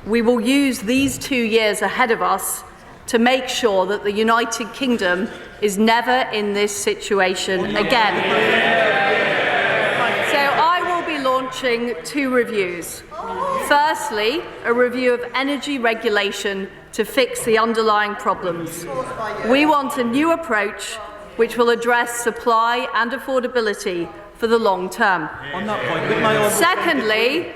We will use these 2 years ahead of us to make sure that the United Kingdom is never in this situation again. So I will be launching 2 reviews. Firstly, a review of energy regulation to fix the underlying problems. We want a new approach which will address supply and affordability for the long term.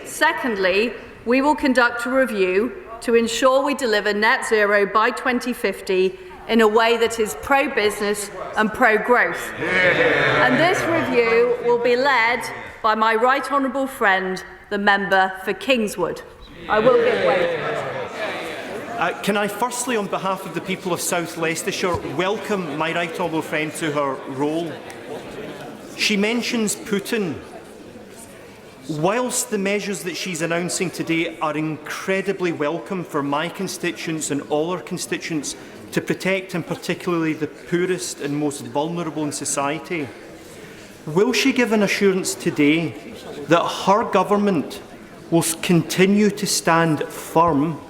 Secondly, we will conduct a review to ensure we deliver net zero by 2050 in a way that is pro-business and pro-growth. And this review will be led by my right honourable friend, the member for Kingswood. I will give way. Can I firstly, on behalf of the people of South Leicestershire, welcome my right honourable friend to her role. She mentions Putin. Whilst the measures that she's announcing today are incredibly welcome for my constituents and all our constituents to protect, and particularly the poorest and most vulnerable in society, will she give an assurance today that her government will continue to stand firm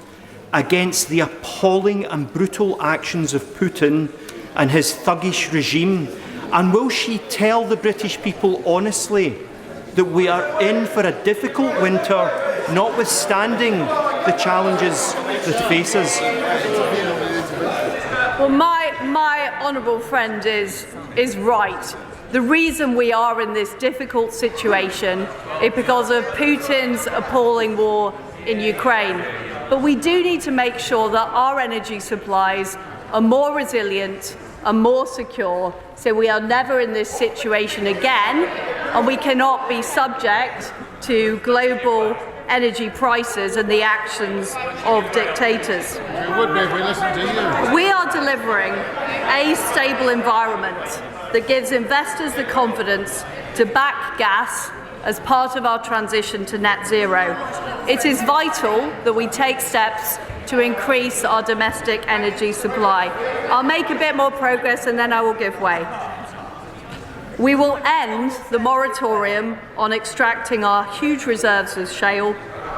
against the appalling and brutal actions of Putin and his thuggish regime? And will she tell the British people honestly that we are in for a difficult winter, notwithstanding the challenges that face us? Well, my honourable friend is right. The reason we are in this difficult situation is because of Putin's appalling war in Ukraine. But we do need to make sure that our energy supplies are more resilient and more secure, so we are never in this situation again, and we cannot be subject to global energy prices and the actions of dictators. You would be if we listened to you. We are delivering a stable environment that gives investors the confidence to back gas as part of our transition to net zero. It is vital that we take steps to increase our domestic energy supply. I'll make a bit more progress and then I will give way. We will end the moratorium on extracting our huge reserves of shale,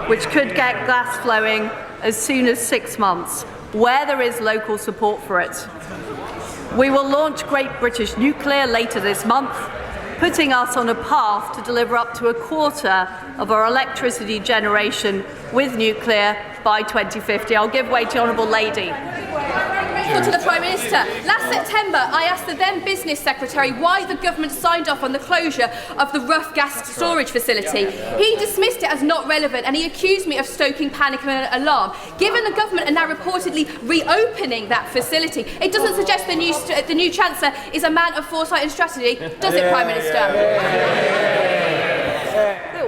which could get gas flowing as soon as 6 months, where there is local support for it. We will launch Great British Nuclear later this month, putting us on a path to deliver up to a quarter of our electricity generation with nuclear by 2050. I'll give way to the Honourable Lady. To the Prime Minister. Last September, I asked the then Business Secretary why the government signed off on the closure of the Rough gas storage facility. He dismissed it as not relevant and he accused me of stoking panic and alarm. Given the government are now reportedly reopening that facility, it doesn't suggest the new Chancellor is a man of foresight and strategy, does it, Prime Minister?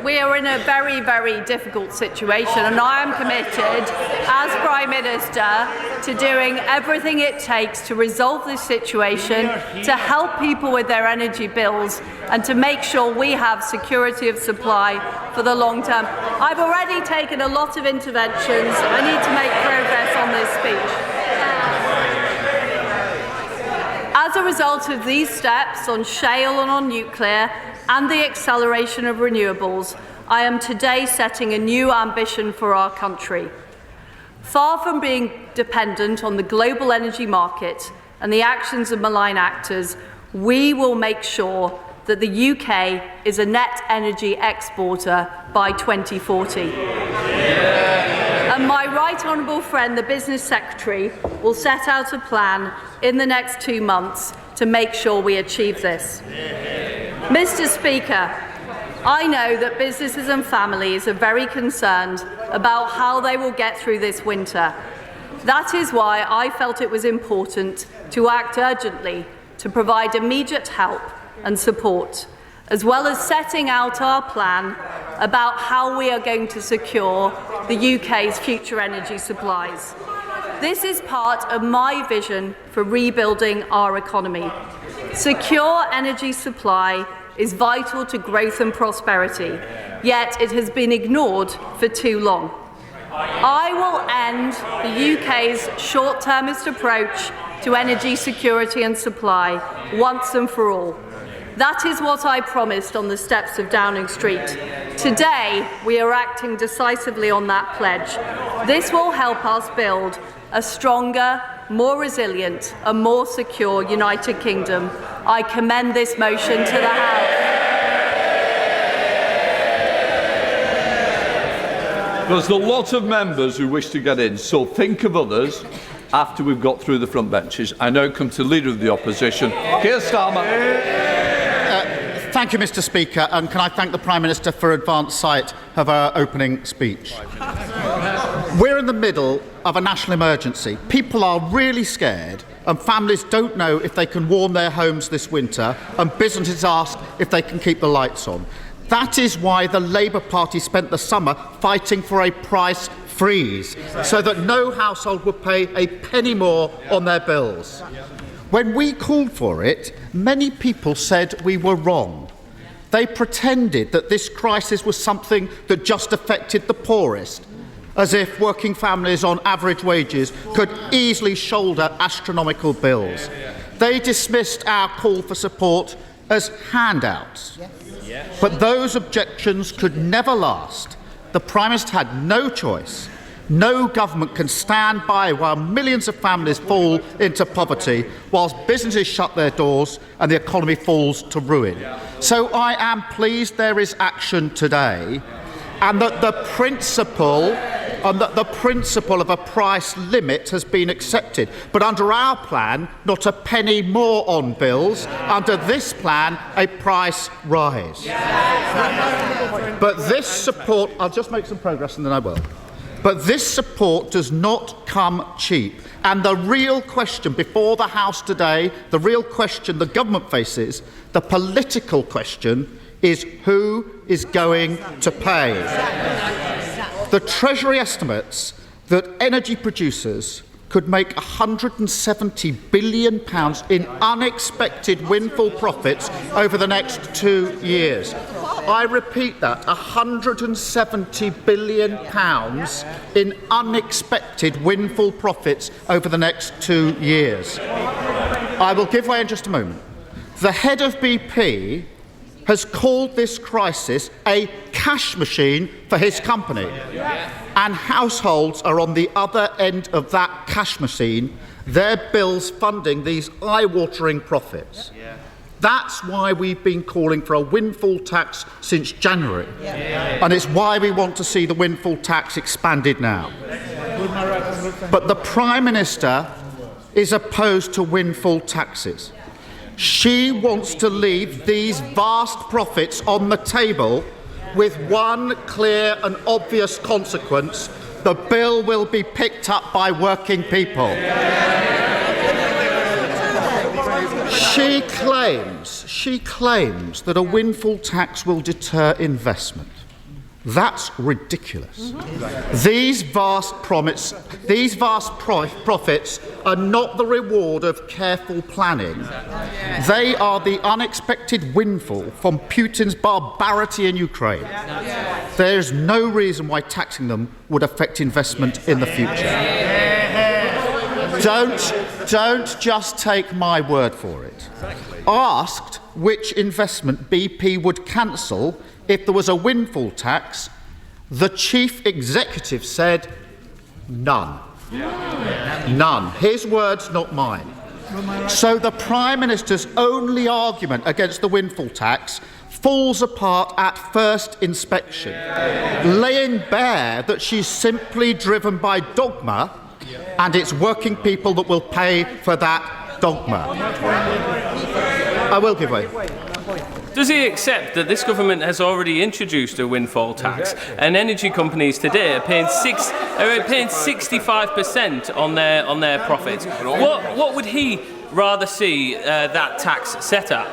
We are in a very, very difficult situation, and I am committed as Prime Minister to doing everything it takes to resolve this situation, to help people with their energy bills and to make sure we have security of supply for the long term. I've already taken a lot of interventions. I need to make progress on this speech. As a result of these steps on shale and on nuclear and the acceleration of renewables, I am today setting a new ambition for our country. Far from being dependent on the global energy market and the actions of malign actors, we will make sure that the UK is a net energy exporter by 2040. And my right honourable friend, the Business Secretary, will set out a plan in the next 2 months to make sure we achieve this. Mr. Speaker, I know that businesses and families are very concerned about how they will get through this winter. That is why I felt it was important to act urgently to provide immediate help and support, as well as setting out our plan about how we are going to secure the UK's future energy supplies. This is part of my vision for rebuilding our economy. Secure energy supply is vital to growth and prosperity, yet it has been ignored for too long. I will end the UK's short-termist approach to energy security and supply once and for all. That is what I promised on the steps of Downing Street. Today, we are acting decisively on that pledge. This will help us build a stronger, more resilient and more secure United Kingdom. I commend this motion to the House. There's a lot of members who wish to get in, so think of others after we've got through the front benches. I now come to the Leader of the Opposition, Keir Starmer. Thank you, Mr. Speaker, and can I thank the Prime Minister for advance sight of our opening speech. We're in the middle of a national emergency. People are really scared, and families don't know if they can warm their homes this winter, and businesses ask if they can keep the lights on. That is why the Labour Party spent the summer fighting for a price freeze, so that no household would pay a penny more on their bills. When we called for it, many people said we were wrong. They pretended that this crisis was something that just affected the poorest, as if working families on average wages could easily shoulder astronomical bills. They dismissed our call for support as handouts. But those objections could never last. The Prime Minister had no choice. No government can stand by while millions of families fall into poverty, whilst businesses shut their doors and the economy falls to ruin. So I am pleased there is action today, and that the principle of a price limit has been accepted. But under our plan, not a penny more on bills. Under this plan, a price rise. But this support, I'll just make some progress and then I will. But this support does not come cheap. And the real question before the House today, the real question the government faces, the political question, is who is going to pay? The Treasury estimates that energy producers could make £170 billion in unexpected windfall profits over the next 2 years. I repeat that, £170 billion in unexpected windfall profits over the next 2 years. I will give way in just a moment. The head of BP has called this crisis a cash machine for his company. And households are on the other end of that cash machine, their bills funding these eye-watering profits. That's why we've been calling for a windfall tax since January. And it's why we want to see the windfall tax expanded now. But the Prime Minister is opposed to windfall taxes. She wants to leave these vast profits on the table with one clear and obvious consequence: the bill will be picked up by working people. She claims that a windfall tax will deter investment. That's ridiculous. These vast profits are not the reward of careful planning. They are the unexpected windfall from Putin's barbarity in Ukraine. There is no reason why taxing them would affect investment in the future. Don't just take my word for it. Asked which investment BP would cancel if there was a windfall tax, the chief executive said none. None. His words, not mine. So the Prime Minister's only argument against the windfall tax falls apart at first inspection, laying bare that she's simply driven by dogma, and it's working people that will pay for that dogma. I will give way. Does he accept that this government has already introduced a windfall tax, and energy companies today are paying 65% on their profits? What would he rather see that tax set at?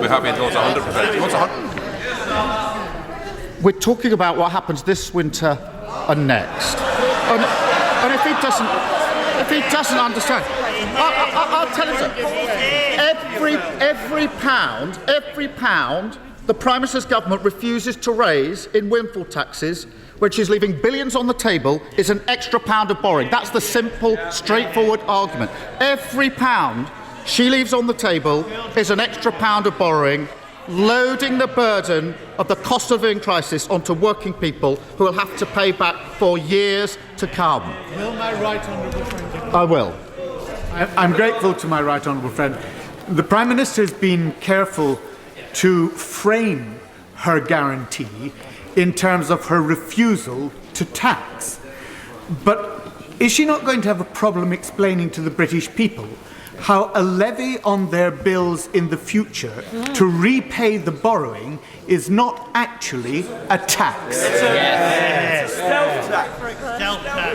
We're happy until it's 100%. What's 100%? We're talking about what happens this winter and next. And if he doesn't understand, I'll tell him something. Every pound the Prime Minister's government refuses to raise in windfall taxes, which is leaving billions on the table, is an extra pound of borrowing. That's the simple, straightforward argument. Every pound she leaves on the table is an extra pound of borrowing, loading the burden of the cost of living crisis onto working people who will have to pay back for years to come. Will my right honourable friend? I will. I'm grateful to my right honourable friend. The Prime Minister has been careful to frame her guarantee in terms of her refusal to tax. But is she not going to have a problem explaining to the British people how a levy on their bills in the future to repay the borrowing is not actually a tax?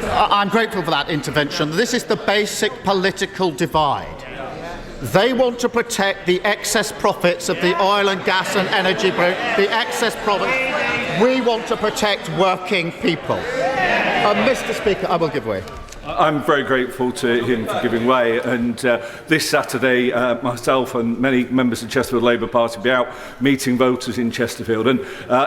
I'm grateful for that intervention. This is the basic political divide. They want to protect the excess profits of the oil and gas and energy, the excess profits. We want to protect working people. Mr. Speaker, I will give way. I'm very grateful to him for giving way, and this Saturday myself and many members of the Chesterfield Labour Party will be out meeting voters in Chesterfield, and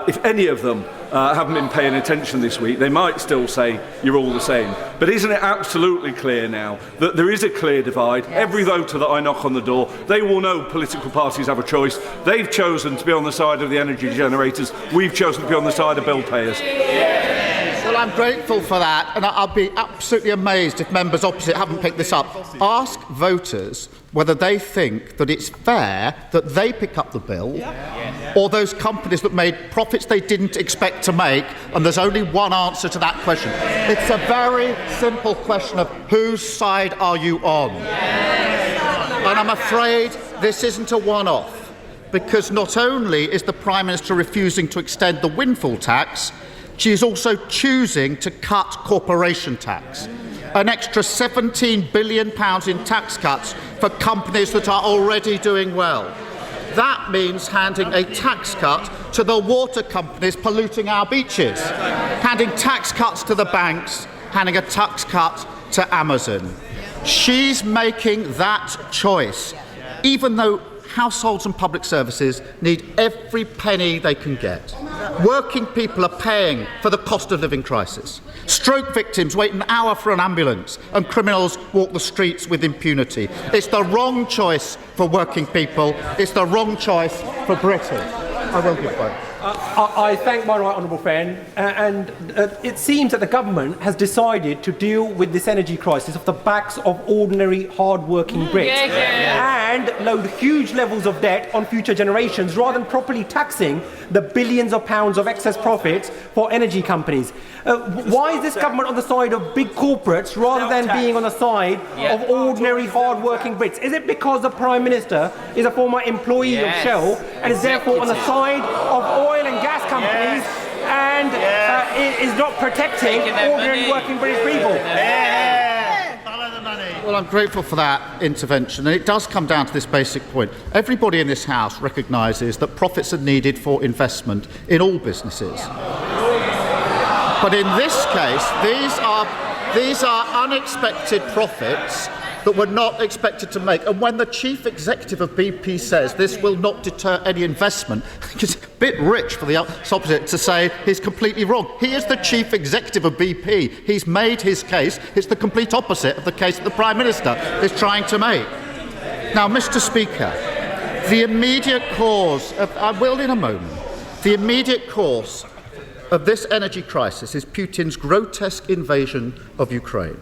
if any of them haven't been paying attention this week, they might still say you're all the same. But isn't it absolutely clear now that there is a clear divide? Every voter that I knock on the door, they will know political parties have a choice. They've chosen to be on the side of the energy generators. We've chosen to be on the side of bill payers. Well, I'm grateful for that, and I'll be absolutely amazed if members opposite haven't picked this up. Ask voters whether they think that it's fair that they pick up the bill, or those companies that made profits they didn't expect to make, and there's only one answer to that question. It's a very simple question of whose side are you on? And I'm afraid this isn't a one-off, because not only is the Prime Minister refusing to extend the windfall tax, she is also choosing to cut corporation tax, an extra £17 billion in tax cuts for companies that are already doing well. That means handing a tax cut to the water companies polluting our beaches, handing tax cuts to the banks, handing a tax cut to Amazon. She's making that choice, even though households and public services need every penny they can get. Working people are paying for the cost of living crisis. Stroke victims wait an hour for an ambulance, and criminals walk the streets with impunity. It's the wrong choice for working people. It's the wrong choice for Britain. I will give way. I thank my right honourable friend, and it seems that the government has decided to deal with this energy crisis off the backs of ordinary hard-working Brits and load huge levels of debt on future generations rather than properly taxing the billions of pounds of excess profits for energy companies. Why is this government on the side of big corporates rather than being on the side of ordinary hard-working Brits? Is it because the Prime Minister is a former employee of Shell and is therefore on the side of oil and gas companies and is not protecting ordinary working British people? Well, I'm grateful for that intervention, and it does come down to this basic point. Everybody in this House recognises that profits are needed for investment in all businesses. But in this case, these are unexpected profits that were not expected to make. And when the chief executive of BP says this will not deter any investment, it's a bit rich for the opposite to say he's completely wrong. He is the chief executive of BP. He's made his case. It's the complete opposite of the case that the Prime Minister is trying to make. Now, Mr. Speaker, the immediate cause of, I will in a moment, the immediate cause of this energy crisis is Putin's grotesque invasion of Ukraine.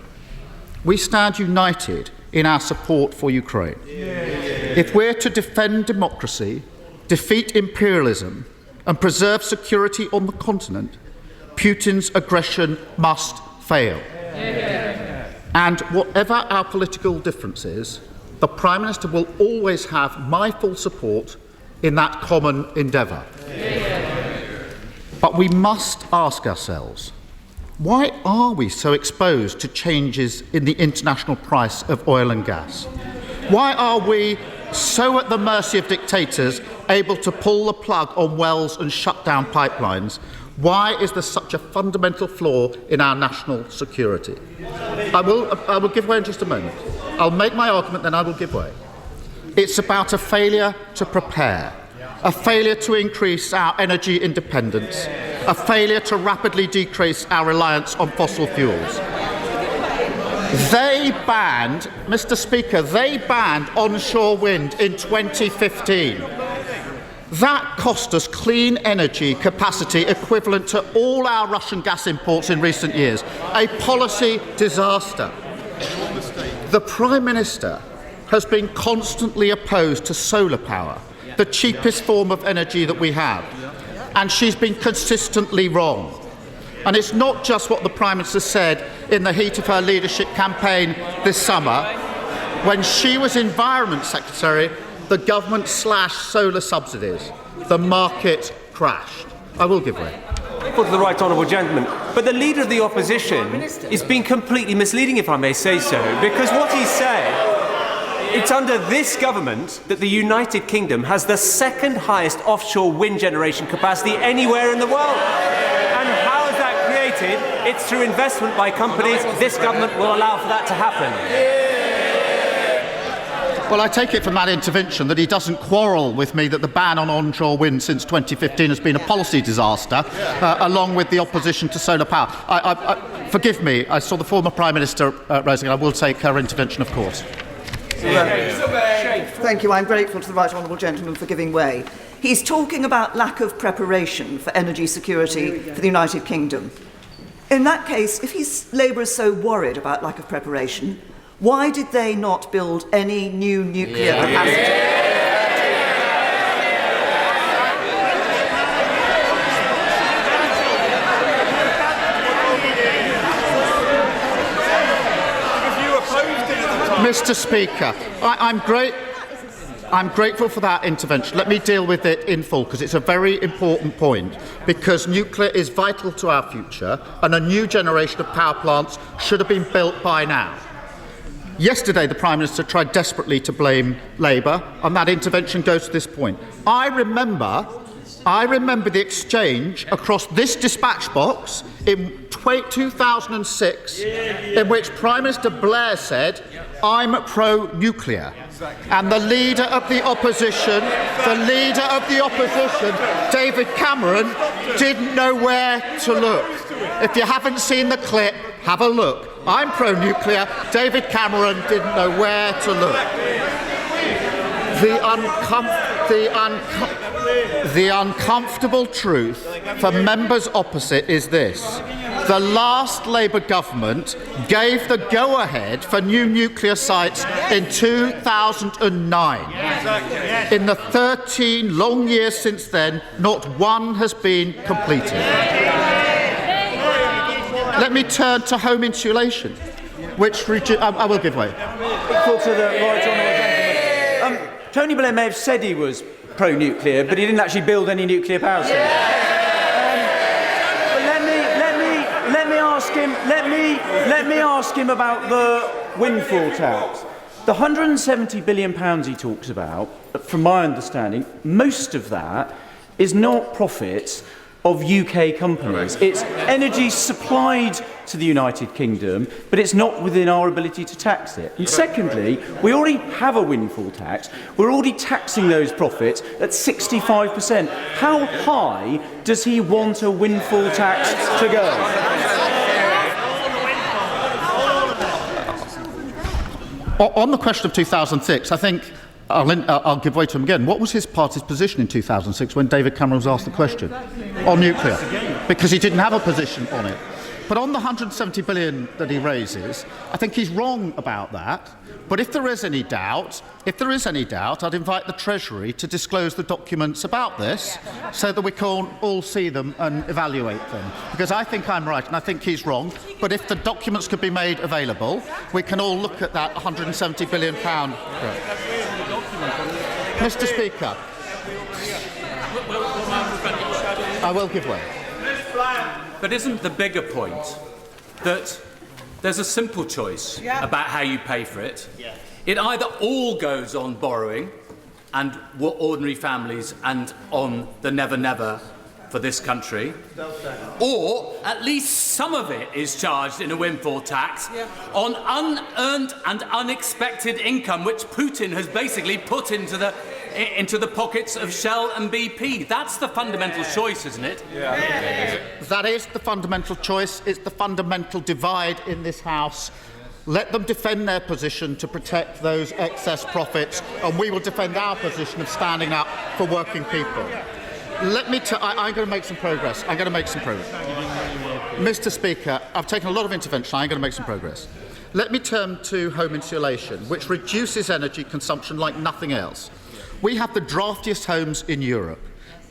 We stand united in our support for Ukraine. If we're to defend democracy, defeat imperialism, and preserve security on the continent, Putin's aggression must fail. And whatever our political differences, the Prime Minister will always have my full support in that common endeavour. But we must ask ourselves, why are we so exposed to changes in the international price of oil and gas? Why are we so at the mercy of dictators able to pull the plug on wells and shut down pipelines? Why is there such a fundamental flaw in our national security? I will give way in just a moment. I'll make my argument, then I will give way. It's about a failure to prepare, a failure to increase our energy independence, a failure to rapidly decrease our reliance on fossil fuels. They banned, Mr. Speaker, they banned onshore wind in 2015. That cost us clean energy capacity equivalent to all our Russian gas imports in recent years. A policy disaster. The Prime Minister has been constantly opposed to solar power, the cheapest form of energy that we have, and she's been consistently wrong. And it's not just what the Prime Minister said in the heat of her leadership campaign this summer. When she was Environment Secretary, the government slashed solar subsidies. The market crashed. I will give way. To the right honourable gentleman. But the Leader of the Opposition is being completely misleading, if I may say so, because what he said, it's under this government that the United Kingdom has the second highest offshore wind generation capacity anywhere in the world. And how is that created? It's through investment by companies. This government will allow for that to happen. Well, I take it from that intervention that he doesn't quarrel with me that the ban on onshore wind since 2015 has been a policy disaster, along with the opposition to solar power. Forgive me, I saw the former Prime Minister raising it. I will take her intervention, of course. Thank you. I'm grateful to the right honourable gentleman for giving way. He's talking about lack of preparation for energy security for the United Kingdom. In that case, if Labour is so worried about lack of preparation, why did they not build any new nuclear capacity? Mr. Speaker, I'm grateful for that intervention. Let me deal with it in full, because it's a very important point, because nuclear is vital to our future and a new generation of power plants should have been built by now. Yesterday, the Prime Minister tried desperately to blame Labour, and that intervention goes to this point. I remember the exchange across this dispatch box in 2006 in which Prime Minister Blair said, "I'm pro-nuclear." And the Leader of the Opposition, David Cameron, didn't know where to look. If you haven't seen the clip, have a look. I'm pro-nuclear. David Cameron didn't know where to look. The uncomfortable truth for members opposite is this. The last Labour government gave the go-ahead for new nuclear sites in 2009. In the 13 long years since then, not one has been completed. Let me turn to home insulation, which I will give way. To the right honourable gentleman. Tony Blair may have said he was pro-nuclear, but he didn't actually build any nuclear power stations. But let me ask him about the windfall tax. The £170 billion he talks about, from my understanding, most of that is not profits of UK companies. It's energy supplied to the United Kingdom, but it's not within our ability to tax it. And secondly, we already have a windfall tax. We're already taxing those profits at 65%. How high does he want a windfall tax to go? On the question of 2006, I think I'll give way to him again. What was his party's position in 2006 when David Cameron was asked the question on nuclear? Because he didn't have a position on it. But on the 170 billion that he raises, I think he's wrong about that. But if there is any doubt, I'd invite the Treasury to disclose the documents about this so that we can all see them and evaluate them. Because I think I'm right and I think he's wrong. But if the documents could be made available, we can all look at that £170 billion. Mr. Speaker, I will give way. But isn't the bigger point that there's a simple choice about how you pay for it? It either all goes on borrowing and ordinary families and on the never for this country, or at least some of it is charged in a windfall tax on unearned and unexpected income, which Putin has basically put into the pockets of Shell and BP. That's the fundamental choice, isn't it? That is the fundamental choice. It's the fundamental divide in this House. Let them defend their position to protect those excess profits, and we will defend our position of standing up for working people. I'm going to make some progress. Mr. Speaker, I've taken a lot of intervention. I'm going to make some progress. Let me turn to home insulation, which reduces energy consumption like nothing else. We have the draftiest homes in Europe.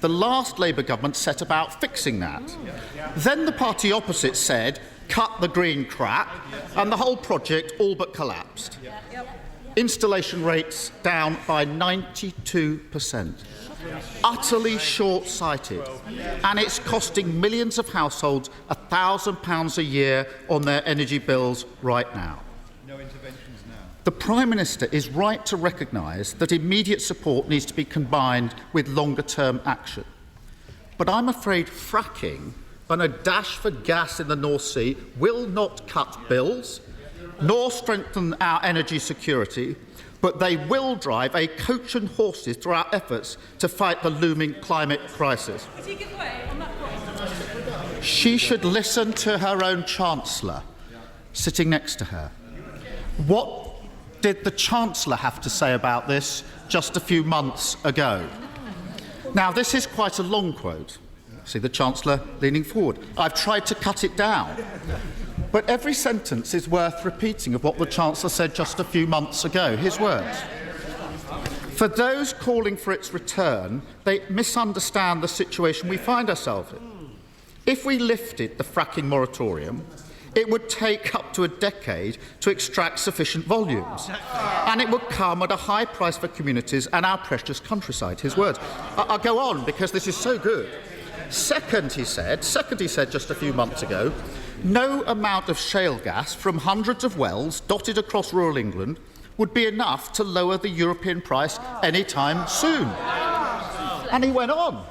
The last Labour government set about fixing that. Then the party opposite said, cut the green crap, and the whole project all but collapsed. Installation rates down by 92%. Utterly short-sighted, and it's costing millions of households £1,000 a year on their energy bills right now. The Prime Minister is right to recognise that immediate support needs to be combined with longer-term action. But I'm afraid fracking and a dash for gas in the North Sea will not cut bills, nor strengthen our energy security, but they will drive a coach and horses through our efforts to fight the looming climate crisis. She should listen to her own Chancellor sitting next to her. What did the Chancellor have to say about this just a few months ago? Now, this is quite a long quote. See the Chancellor leaning forward. I've tried to cut it down. But every sentence is worth repeating of what the Chancellor said just a few months ago, his words. For those calling for its return, they misunderstand the situation we find ourselves in. If we lifted the fracking moratorium, it would take up to a decade to extract sufficient volumes. And it would come at a high price for communities and our precious countryside, his words. I'll go on because this is so good. Second, he said just a few months ago, no amount of shale gas from hundreds of wells dotted across rural England would be enough to lower the European price anytime soon. And he went on.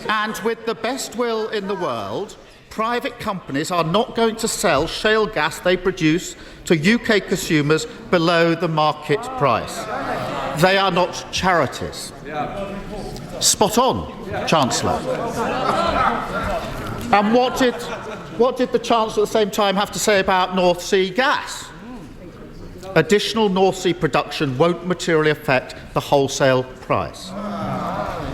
And with the best will in the world, private companies are not going to sell shale gas they produce to UK consumers below the market price. They are not charities. Spot on, Chancellor. And what did the Chancellor at the same time have to say about North Sea gas? Additional North Sea production won't materially affect the wholesale price.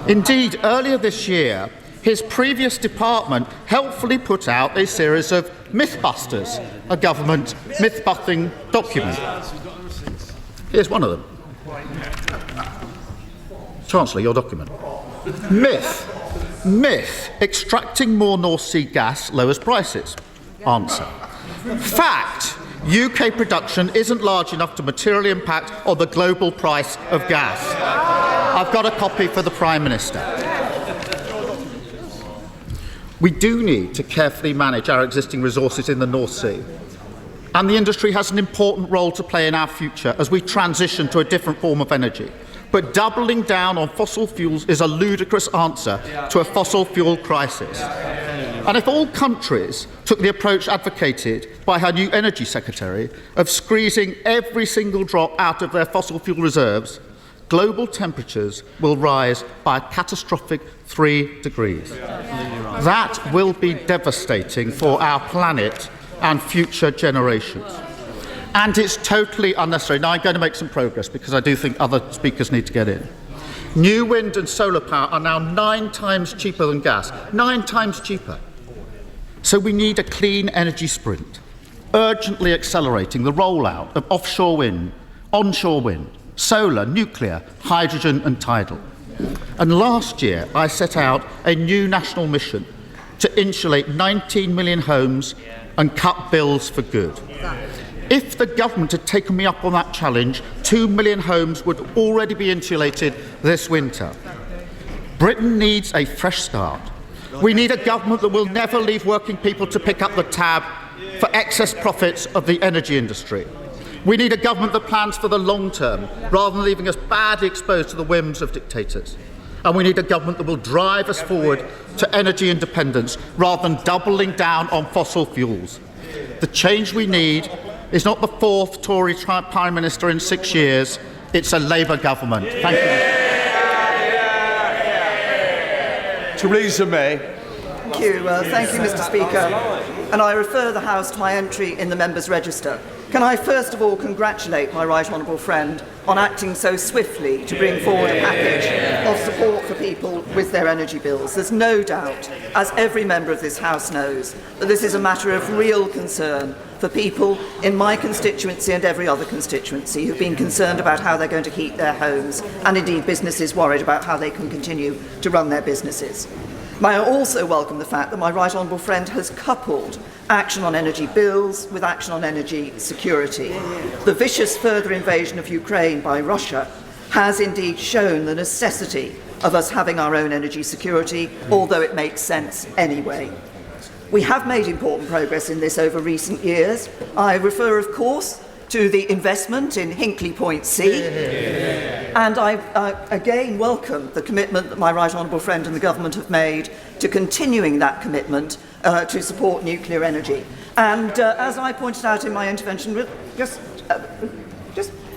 Indeed, earlier this year, his previous department helpfully put out a series of Mythbusters, a government myth-busting document. Here's one of them. Chancellor, your document. Myth. Extracting more North Sea gas lowers prices. Answer. Fact. UK production isn't large enough to materially impact on the global price of gas. I've got a copy for the Prime Minister. We do need to carefully manage our existing resources in the North Sea. And the industry has an important role to play in our future as we transition to a different form of energy. But doubling down on fossil fuels is a ludicrous answer to a fossil fuel crisis. And if all countries took the approach advocated by her new Energy Secretary of squeezing every single drop out of their fossil fuel reserves, global temperatures will rise by a catastrophic 3 degrees. That will be devastating for our planet and future generations. And it's totally unnecessary. Now I'm going to make some progress because I do think other speakers need to get in. New wind and solar power are now 9 times cheaper than gas. 9 times cheaper. So we need a clean energy sprint, urgently accelerating the rollout of offshore wind, onshore wind, solar, nuclear, hydrogen and tidal. And last year I set out a new national mission to insulate 19 million homes and cut bills for good. If the government had taken me up on that challenge, 2 million homes would already be insulated this winter. Britain needs a fresh start. We need a government that will never leave working people to pick up the tab for excess profits of the energy industry. We need a government that plans for the long term, rather than leaving us badly exposed to the whims of dictators. And we need a government that will drive us forward to energy independence, rather than doubling down on fossil fuels. The change we need is not the 4th Tory Prime Minister in 6 years, it's a Labour government. Thank you. Theresa May. Thank you, Mr. Speaker. and I refer the House to my entry in the Members' Register. Can I first of all congratulate my right honourable friend on acting so swiftly to bring forward a package of support for people with their energy bills. There's no doubt, as every member of this House knows, that this is a matter of real concern for people in my constituency and every other constituency who've been concerned about how they're going to heat their homes, and indeed businesses worried about how they can continue to run their businesses. May I also welcome the fact that my right honourable friend has coupled action on energy bills with action on energy security. The vicious further invasion of Ukraine by Russia has indeed shown the necessity of us having our own energy security, although it makes sense anyway. We have made important progress in this over recent years. I refer, of course, to the investment in Hinkley Point C, and I again welcome the commitment that my right honourable friend and the government have made to continuing that commitment to support nuclear energy. And as I pointed out in my intervention, just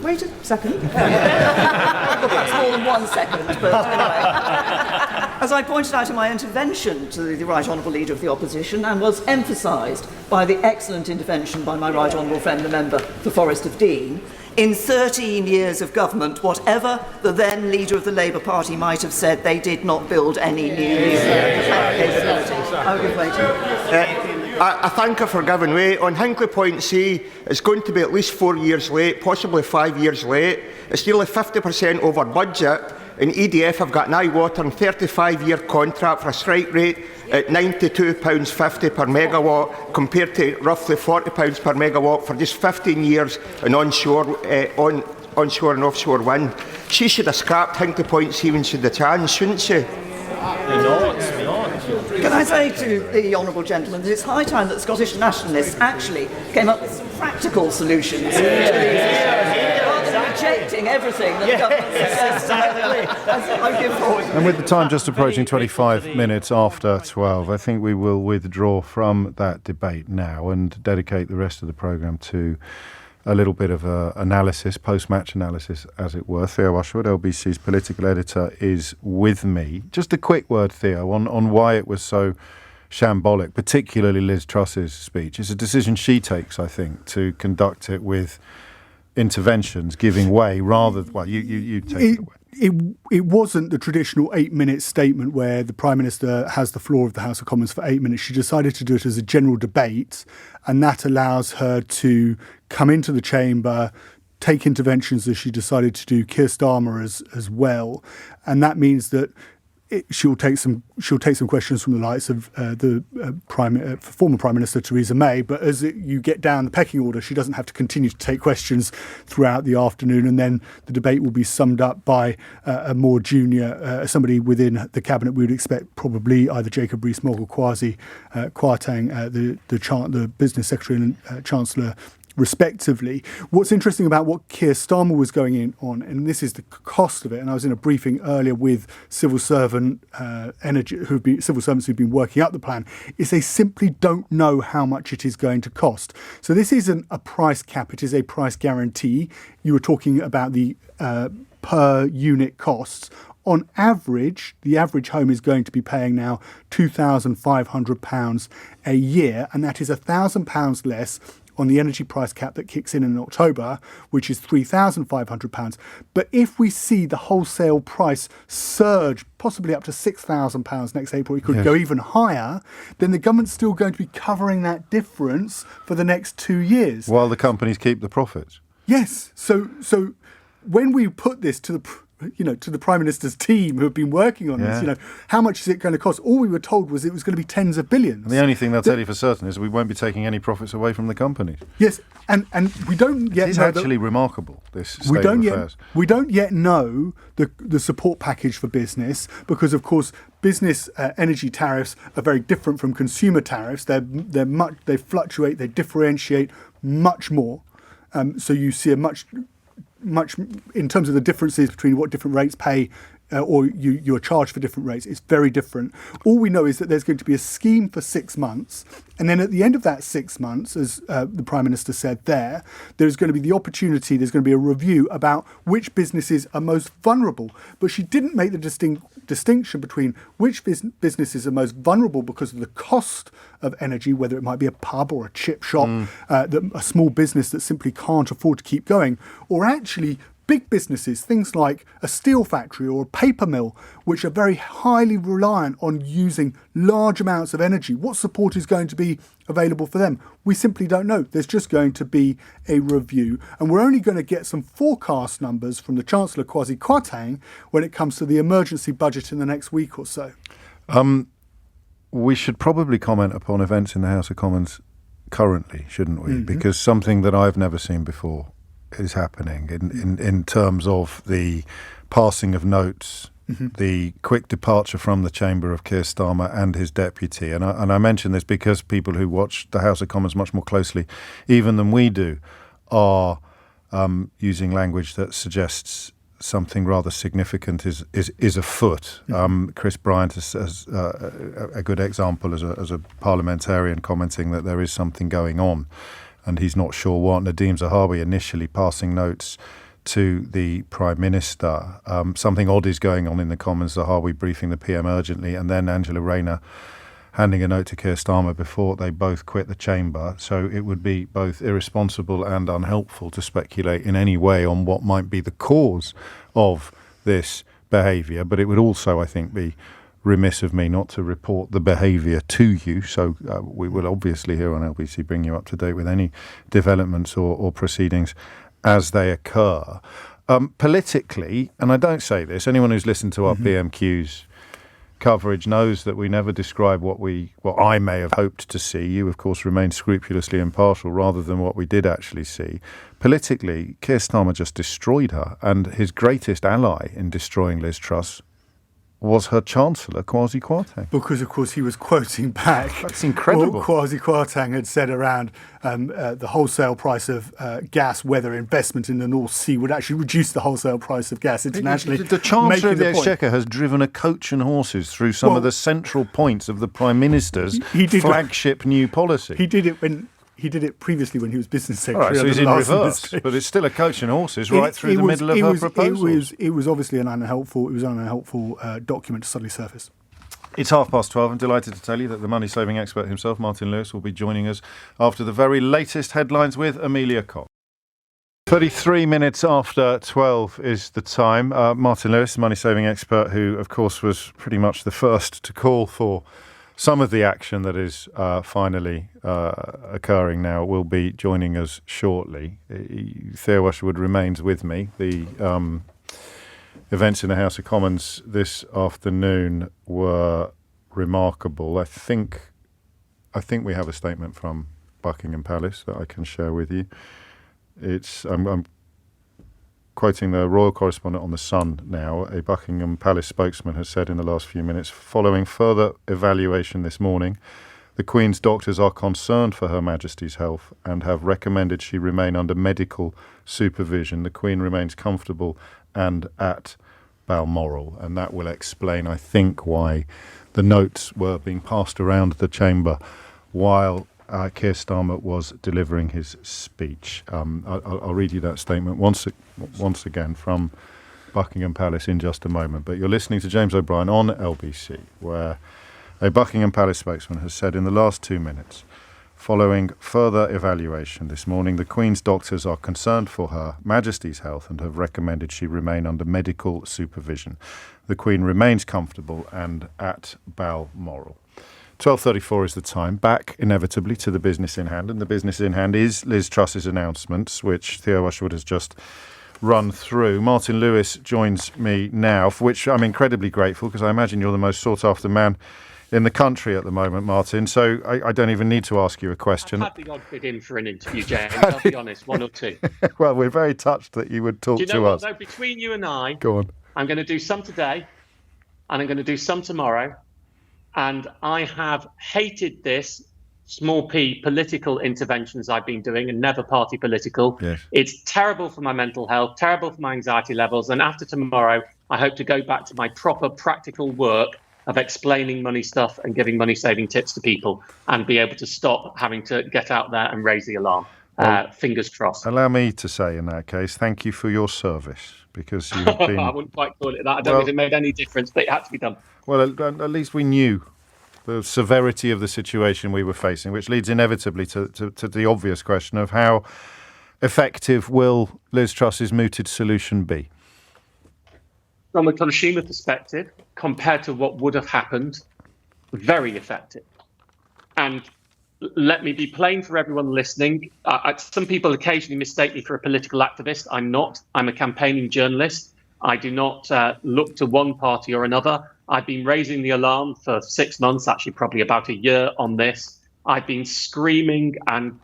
wait a second. Well, perhaps more than 1 second, but anyway. As I pointed out in my intervention to the Right Honourable Leader of the Opposition, and was emphasised by the excellent intervention by my Right Honourable friend, the Member for Forest of Dean, in 13 years of government, whatever the then Leader of the Labour Party might have said, they did not build any new nuclear capability. I would give way to I thank her for giving way. On Hinkley Point C, it's going to be at least 4 years late, possibly 5 years late. It's nearly 50% over budget, and EDF have got an eye-watering 35-year contract for a strike rate at £92.50 per megawatt, compared to roughly £40 per megawatt for just 15 years in onshore and offshore wind. She should have scrapped Hinkley Point C when she had the chance, shouldn't she? Can I say to the honourable gentleman that it's high time that Scottish nationalists actually came up with some practical solutions to these issues, rather than rejecting everything that the government says. I give forward. And with the time just approaching 25 minutes after 12, I think we will withdraw from that debate now and dedicate the rest of the programme to a little bit of analysis, post-match analysis, as it were. Theo Usherwood, LBC's political editor, is with me. Just a quick word, Theo, on why it was so shambolic, particularly Liz Truss's speech. It's a decision she takes, I think, to conduct it with interventions, giving way, rather... Well, you take it away. It wasn't the traditional 8-minute statement where the Prime Minister has the floor of the House of Commons for 8 minutes. She decided to do it as a general debate, and that allows her to come into the chamber, take interventions as she decided to do, Keir Starmer as well. And that means that she'll take some questions from the likes of the former Prime Minister Theresa May, but as you get down the pecking order, she doesn't have to continue to take questions throughout the afternoon, and then the debate will be summed up by a more junior, somebody within the cabinet. We would expect probably either Jacob Rees-Mogg or Kwasi Kwarteng, the business secretary and chancellor, respectively. What's interesting about what Keir Starmer was going in on, and this is the cost of it, and I was in a briefing earlier with civil servants who've been working up the plan, is they simply don't know how much it is going to cost. So this isn't a price cap, it is a price guarantee. You were talking about the per unit costs. On average, the average home is going to be paying now £2,500 a year, and that is £1,000 less on the energy price cap that kicks in October, which is £3,500. But if we see the wholesale price surge, possibly up to £6,000 next April, it could go even higher, then the government's still going to be covering that difference for the next 2 years. While the companies keep the profits. Yes. So when we put this to the Prime Minister's team who have been working on this, how much is it going to cost? All we were told was it was going to be tens of billions. And the only thing they'll tell you for certain is we won't be taking any profits away from the companies. Yes, and we don't yet know. It's actually remarkable, this state of affairs. We don't yet know the support package for business, because, of course, business energy tariffs are very different from consumer tariffs. They fluctuate, they differentiate much more. So you see a much in terms of the differences between what different rates pay or you're charged for different rates. It's very different. All we know is that there's going to be a scheme for 6 months. And then at the end of that 6 months, as the Prime Minister said there's going to be the opportunity, there's going to be a review about which businesses are most vulnerable. But she didn't make the distinction between which businesses are most vulnerable because of the cost of energy, whether it might be a pub or a chip shop, a small business that simply can't afford to keep going, or actually big businesses, things like a steel factory or a paper mill, which are very highly reliant on using large amounts of energy. What support is going to be available for them? We simply don't know. There's just going to be a review, and we're only going to get some forecast numbers from the Chancellor Kwasi Kwarteng when it comes to the emergency budget in the next week or so. We should probably comment upon events in the House of Commons currently, shouldn't we? Because something that I've never seen before is happening in terms of the passing of notes, the quick departure from the chamber of Keir Starmer and his deputy. And I mention this because people who watch the House of Commons much more closely, even than we do, are using language that suggests something rather significant is afoot. Chris Bryant is a good example as a parliamentarian commenting that there is something going on, and he's not sure what. Nadeem Zahawi initially passing notes to the Prime Minister. Something odd is going on in the Commons, Zahawi briefing the PM urgently, and then Angela Rayner handing a note to Keir Starmer before they both quit the chamber. So it would be both irresponsible and unhelpful to speculate in any way on what might be the cause of this behaviour. But it would also, I think, be remiss of me not to report the behaviour to you. So we will obviously here on LBC bring you up to date with any developments or proceedings as they occur. Politically, and I don't say this, anyone who's listened to our PMQ's coverage knows that we never describe what I may have hoped to see. You, of course, remain scrupulously impartial rather than what we did actually see. Politically, Keir Starmer just destroyed her, and his greatest ally in destroying Liz Truss was her Chancellor, Kwasi Kwarteng. Because, of course, he was quoting back. That's incredible. What Kwasi Kwarteng had said around the wholesale price of gas, whether investment in the North Sea would actually reduce the whole price of gas internationally. The Chancellor of the Exchequer has driven a coach and horses through some of the central points of the Prime Minister's flagship new policy. He did it previously when he was business secretary. Right, so he's in reverse, but it's still a coach and horses right through the middle of her proposals. It was obviously an unhelpful document to suddenly surface. It's 12:30. I'm delighted to tell you that the money-saving expert himself, Martin Lewis, will be joining us after the very latest headlines with Amelia Cox. 33 minutes after 12 is the time. Martin Lewis, the money-saving expert, who, of course, was pretty much the first to call for some of the action that is finally occurring now, will be joining us shortly. Theo Usherwood remains with me. The events in the House of Commons this afternoon were remarkable. I think we have a statement from Buckingham Palace that I can share with you. I'm quoting the royal correspondent on The Sun now. A Buckingham Palace spokesman has said in the last few minutes, following further evaluation this morning, the Queen's doctors are concerned for Her Majesty's health and have recommended she remain under medical supervision. The Queen remains comfortable and at Balmoral, and that will explain, I think, why the notes were being passed around the chamber while Keir Starmer was delivering his speech. I'll read you that statement once again from Buckingham Palace in just a moment. But you're listening to James O'Brien on LBC, where a Buckingham Palace spokesman has said in the last 2 minutes, following further evaluation this morning, the Queen's doctors are concerned for Her Majesty's health and have recommended she remain under medical supervision. The Queen remains comfortable and at Balmoral. 12:34 is the time. Back, inevitably, to the business in hand. And the business in hand is Liz Truss's announcements, which Theo Usherwood has just run through. Martin Lewis joins me now, for which I'm incredibly grateful, because I imagine you're the most sought-after man in the country at the moment, Martin. So I don't even need to ask you a question. I've had the odd bid in for an interview, James. I'll be honest, one or two. Well, we're very touched that you would talk to us. Do you know what, though? Between you and I, go on. I'm going to do some today, and I'm going to do some tomorrow. And I have hated this small p, political interventions I've been doing, and never party political. Yes. It's terrible for my mental health, terrible for my anxiety levels. And after tomorrow, I hope to go back to my proper practical work of explaining money stuff and giving money saving tips to people, and be able to stop having to get out there and raise the alarm. Fingers crossed. Allow me to say in that case, thank you for your service, because you've been... I wouldn't quite call it that. I don't know if it made any difference, but it had to be done. Well, at least we knew the severity of the situation we were facing, which leads inevitably to the obvious question of how effective will Liz Truss's mooted solution be? From a consumer perspective, compared to what would have happened, very effective. And let me be plain for everyone listening. Some people occasionally mistake me for a political activist. I'm not. I'm a campaigning journalist. I do not look to one party or another. I've been raising the alarm for 6 months, actually probably about a year on this. I've been screaming and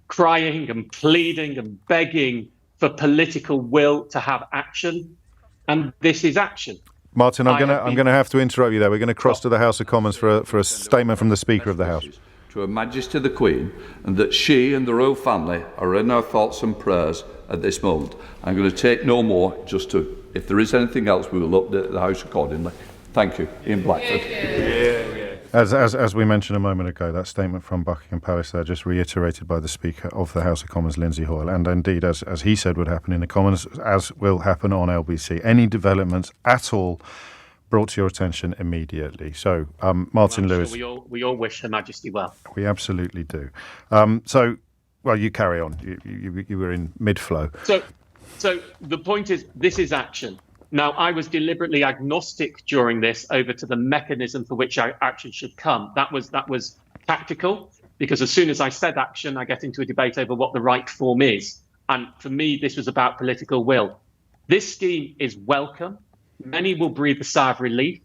crying and pleading and begging for political will to have action. And this is action. Martin, I'm going to have to interrupt you there. We're going to cross to the House of Commons for a statement from the Speaker of the House. To Her Majesty the Queen, and that she and the royal family are in our thoughts and prayers at this moment. I'm going to take no more, just to, if there is anything else, we will update the House accordingly. Thank you. Ian Blackford. As we mentioned a moment ago, that statement from Buckingham Palace there, just reiterated by the Speaker of the House of Commons, Lindsay Hoyle, and indeed, as he said would happen in the Commons, as will happen on LBC. Any developments at all brought to your attention immediately. So, Martin Lewis. Sure we all wish Her Majesty well. We absolutely do. Well, you carry on. You were in mid-flow. So the point is, this is action. Now, I was deliberately agnostic during this over to the mechanism for which action should come. That was tactical, because as soon as I said action, I get into a debate over what the right form is. And for me, this was about political will. This scheme is welcome. Many will breathe a sigh of relief.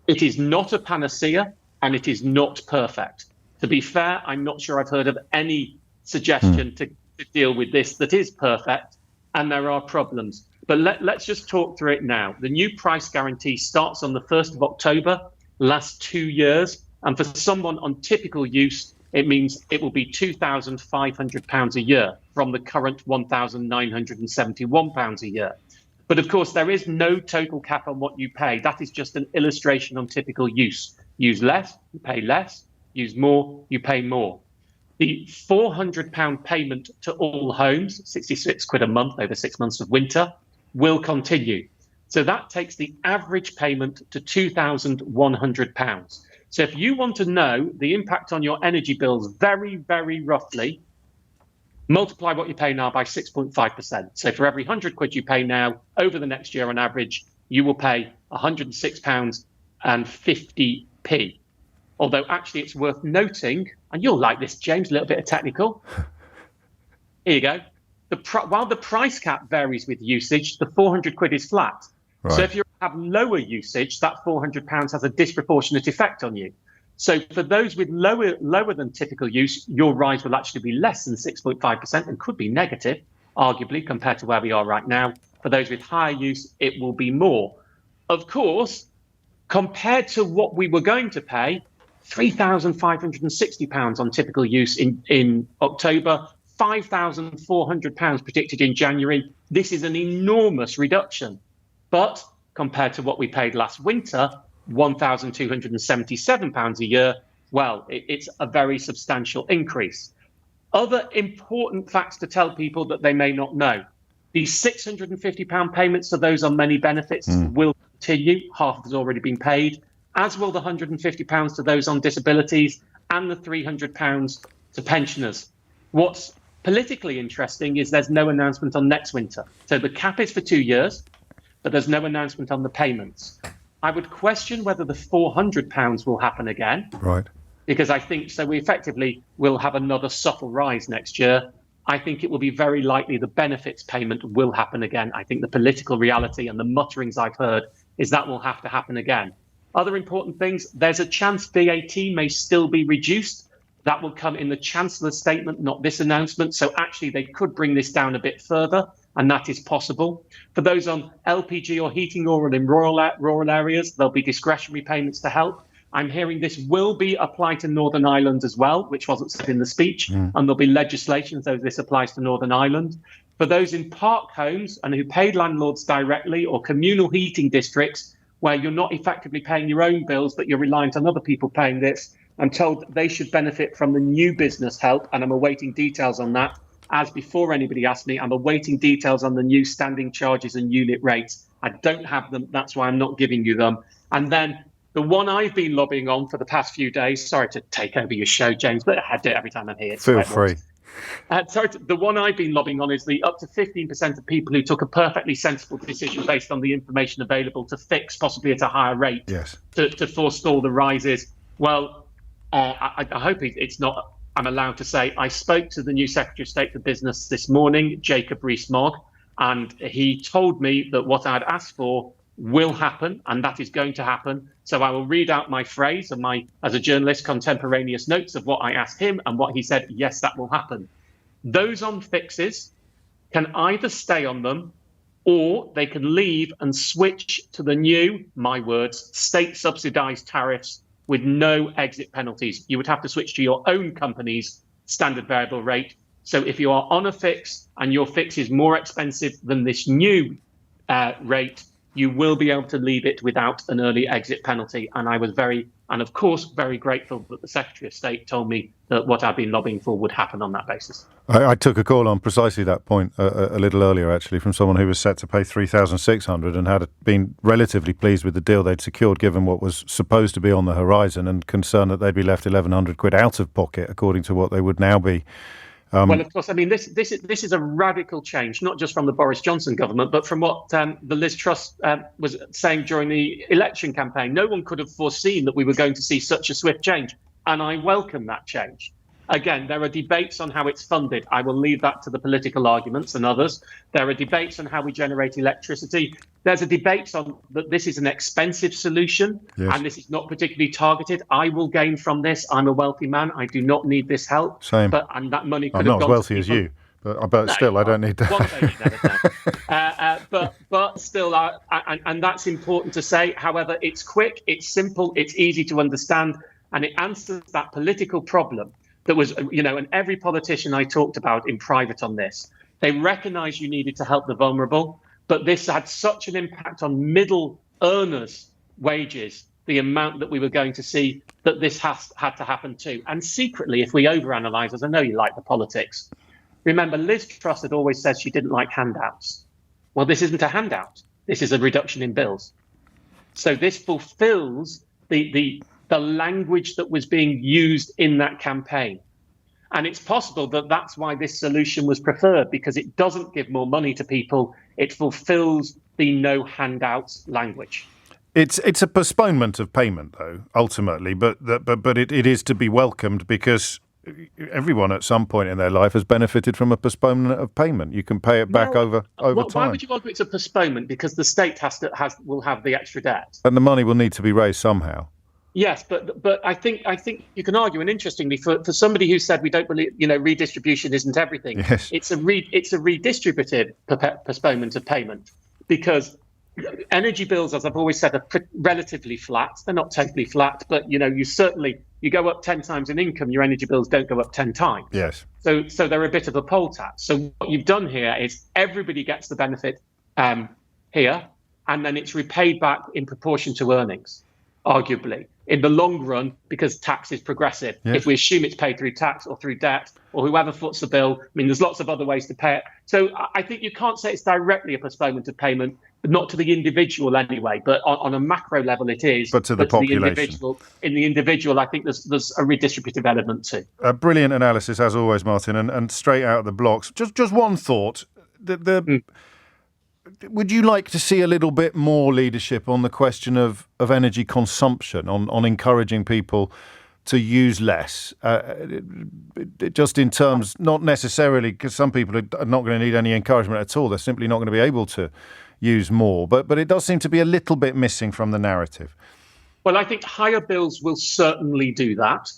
It is not a panacea, and it is not perfect. To be fair, I'm not sure I've heard of any suggestion to deal with this that is perfect, and there are problems. But let's just talk through it now. The new price guarantee starts on the 1st of October, lasts 2 years, and for someone on typical use, it means it will be £2,500 a year from the current £1,971 a year. But of course, there is no total cap on what you pay. That is just an illustration on typical use. Use less, you pay less. Use more, you pay more. The £400 payment to all homes, 66 quid a month over 6 months of winter, will continue. So that takes the average payment to £2,100. So if you want to know the impact on your energy bills very, very roughly, multiply what you pay now by 6.5%. So for every 100 quid you pay now, over the next year on average, you will pay £106.50. Although actually it's worth noting, and you'll like this, James, a little bit of technical. Here you go. While the price cap varies with usage, the 400 quid is flat. Right. So if you have lower usage, that £400 has a disproportionate effect on you. So for those with lower than typical use, your rise will actually be less than 6.5% and could be negative, arguably, compared to where we are right now. For those with higher use, it will be more. Of course, compared to what we were going to pay, £3,560 on typical use in October, £5,400 predicted in January. This is an enormous reduction. But compared to what we paid last winter, £1,277 a year, well, it's a very substantial increase. Other important facts to tell people that they may not know. These £650 payments to those on many benefits will continue. Half has already been paid, as will the £150 to those on disabilities and the £300 to pensioners. What's politically interesting is there's no announcement on next winter. So the cap is for 2 years, but there's no announcement on the payments. I would question whether the £400 will happen again. Right. Because I think so we effectively will have another subtle rise next year. I think it will be very likely the benefits payment will happen again. I think the political reality and the mutterings I've heard is that will have to happen again. Other important things, there's a chance VAT may still be reduced. That will come in the Chancellor's statement, not this announcement. So actually they could bring this down a bit further, and that is possible. For those on LPG or heating oil in rural areas, there'll be discretionary payments to help. I'm hearing this will be applied to Northern Ireland as well, which wasn't said in the speech, and there'll be legislation so this applies to Northern Ireland. For those in park homes and who pay landlords directly, or communal heating districts where you're not effectively paying your own bills but you're reliant on other people paying this, I'm told they should benefit from the new business help, and I'm awaiting details on that. As before anybody asked me, I'm awaiting details on the new standing charges and unit rates. I don't have them, that's why I'm not giving you them. And then the one I've been lobbying on for the past few days, sorry to take over your show, James, but I do it every time I'm here. Feel free. The one I've been lobbying on is the up to 15% of people who took a perfectly sensible decision based on the information available to fix, possibly at a higher rate, to forestall the rises. Well, I hope it's not, I'm allowed to say, I spoke to the new Secretary of State for Business this morning, Jacob Rees-Mogg, and he told me that what I'd asked for will happen, and that is going to happen. So I will read out my phrase and my, as a journalist, contemporaneous notes of what I asked him and what he said. Yes, that will happen. Those on fixes can either stay on them or they can leave and switch to the new, my words, state subsidised tariffs with no exit penalties. You would have to switch to your own company's standard variable rate. So if you are on a fix and your fix is more expensive than this new rate, you will be able to leave it without an early exit penalty. And I was very grateful that the Secretary of State told me that what I've been lobbying for would happen on that basis. I took a call on precisely that point a little earlier, actually, from someone who was set to pay $3,600 and had been relatively pleased with the deal they'd secured, given what was supposed to be on the horizon, and concerned that they'd be left £1,100 out of pocket, according to what they would now be. Well, of course, I mean, this is a radical change, not just from the Boris Johnson government, but from what the Liz Truss was saying during the election campaign. No one could have foreseen that we were going to see such a swift change, and I welcome that change. Again, there are debates on how it's funded. I will leave that to the political arguments and others. There are debates on how we generate electricity. There's a debate on that this is an expensive solution, and this is not particularly targeted. I will gain from this. I'm a wealthy man. I do not need this help. Same. And that money could I'm have not gone as wealthy to as you, but still, I don't need that. One day you never know. But still, and that's important to say. However, it's quick, it's simple, it's easy to understand, and it answers that political problem that was, and every politician I talked about in private on this, they recognised you needed to help the vulnerable, but this had such an impact on middle earners' wages, the amount that we were going to see, that this had to happen too. And secretly, if we overanalyse, as I know you like the politics, remember Liz Truss had always said she didn't like handouts. Well, this isn't a handout. This is a reduction in bills. So this fulfills the language that was being used in that campaign. And it's possible that that's why this solution was preferred, because it doesn't give more money to people. It fulfills the no handouts language. It's a postponement of payment, though, ultimately, but it is to be welcomed, because everyone at some point in their life has benefited from a postponement of payment. You can pay it back over time. Why would you argue it's a postponement? Because the state will have the extra debt. And the money will need to be raised somehow. Yes, but I think you can argue, and interestingly, for somebody who said we don't believe, redistribution isn't everything. Yes. It's a redistributive postponement of payment, because energy bills, as I've always said, are relatively flat. They're not totally flat, but you go up 10 times in income, your energy bills don't go up 10 times. Yes. So they're a bit of a poll tax. So what you've done here is everybody gets the benefit here, and then it's repaid back in proportion to earnings, arguably. In the long run, because tax is progressive. Yes. If we assume it's paid through tax or through debt, or whoever foots the bill, there's lots of other ways to pay it. So I think you can't say it's directly a postponement of payment, not to the individual anyway, but on a macro level it is. But to the population. In the individual, I think there's a redistributive element too. A brilliant analysis, as always, Martin, and straight out of the blocks. Just one thought. Would you like to see a little bit more leadership on the question of energy consumption, on encouraging people to use less? Just in terms, not necessarily, because some people are not going to need any encouragement at all. They're simply not going to be able to use more. But it does seem to be a little bit missing from the narrative. Well, I think higher bills will certainly do that.